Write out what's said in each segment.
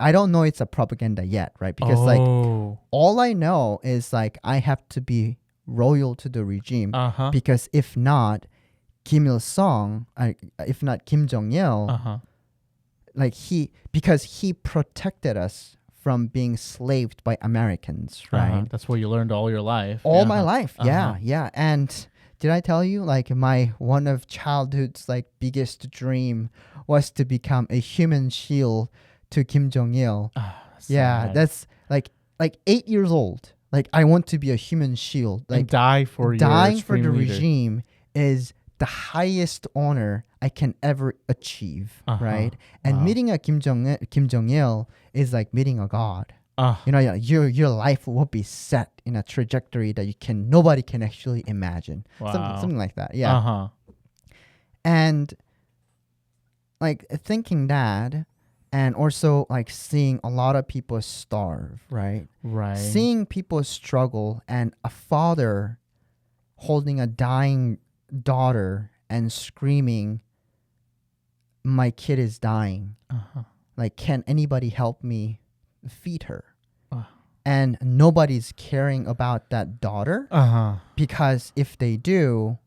I don't know it's a propaganda yet, right? Because like all I know is like I have to be loyal to the regime because if not, Kim Il Sung, if not Kim Jong Il, like because he protected us from being slaved by Americans, right? That's what you learned all your life. All my life, yeah. And did I tell you, like my one of childhood's like biggest dream was to become a human shield to Kim Jong Il. Yeah, that's like 8 years old. Like I want to be a human shield. Like and die for dying your for the leader. Regime is the highest honor I can ever achieve, right? And meeting a Kim Jong Il is like meeting a god. You know, your life will be set in a trajectory that nobody can actually imagine. Something like that. Yeah. And like thinking that, and also like seeing a lot of people starve, right? Right. Seeing people struggle, and a father holding a dying daughter and screaming, "My kid is dying. Like, can anybody help me feed her?" And nobody's caring about that daughter because if they do,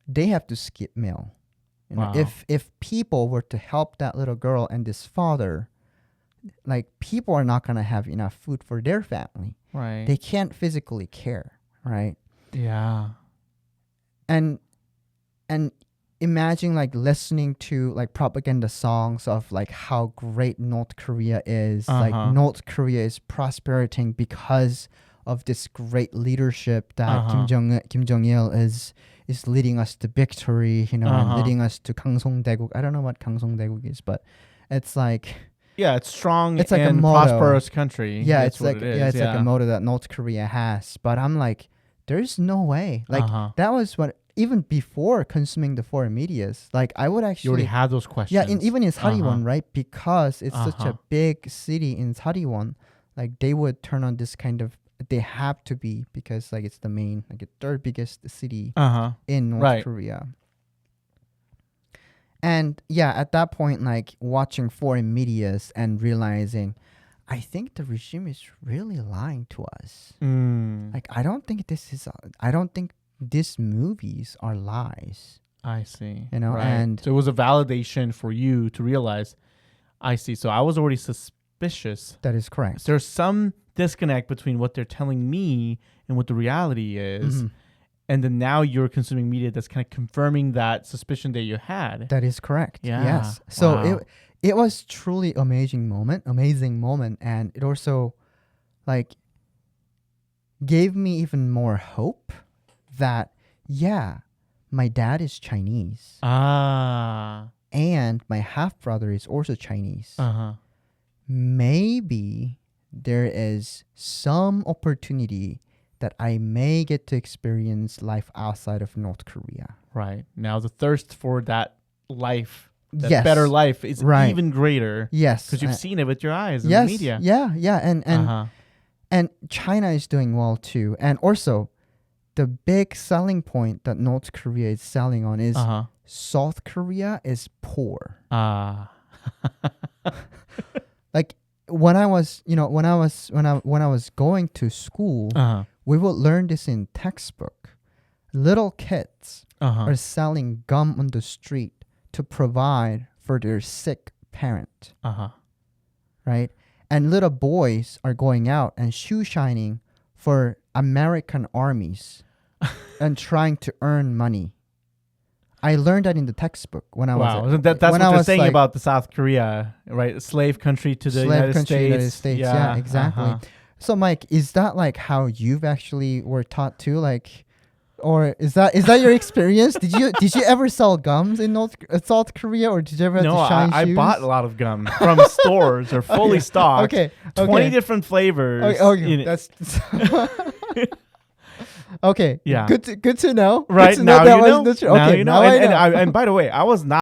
they have to skip meal. You know, if people were to help that little girl and this father, like people are not gonna have enough food for their family. Right. They can't physically care, right? Yeah. And imagine like listening to like propaganda songs of like how great North Korea is. Like North Korea is prospering because of this great leadership that Kim Jong Il is leading us to victory, you know, and leading us to Kangsongdaeguk. I don't know what Kangsongdaeguk is, but it's like it's strong. It's like and a motto. Prosperous country. Yeah, That's it's like like a motto that North Korea has. But I'm like, there's no way. Like that was what. Even before consuming the foreign medias, like I would actually... You already had those questions. Yeah, even in Sariwon, right? Because it's such a big city in Sariwon, like they would turn on this kind of... They have to be, because like it's the main, like the third biggest city in North Korea. And yeah, at that point, like watching foreign medias and realizing, I think the regime is really lying to us. Like I don't think these movies are lies. I see. You know, and so it was a validation for you to realize, I see. So I was already suspicious. That is correct. So there's some disconnect between what they're telling me and what the reality is. And then now you're consuming media that's kind of confirming that suspicion that you had. That is correct. Yeah. Yes. So it was truly amazing moment. And it also like gave me even more hope that, yeah, my dad is Chinese. And my half-brother is also Chinese. Maybe there is some opportunity that I may get to experience life outside of North Korea. Right. Now the thirst for that life, that better life is even greater. Yes. Because you've seen it with your eyes in the media. Yeah. And China is doing well too. And also, the big selling point that North Korea is selling on is South Korea is poor. Like when I was going to school, we would learn this in textbook. Little kids are selling gum on the street to provide for their sick parent. Right? And little boys are going out and shoe shining for American armies and trying to earn money. I learned that in the textbook when I was... That's what they're saying like, about the South Korea, right? A slave country to the United States. Yeah, exactly. So, Mike, is that like how you've actually were taught to, like... Or is that your experience? Did you ever sell gums in South Korea, or did you ever have to shine shoes? I bought a lot of gum from stores or fully stocked. 20 different flavors. That's okay. Yeah. Good to know. Right good to now, know that you know. was Okay, now you know. And by the way, I was not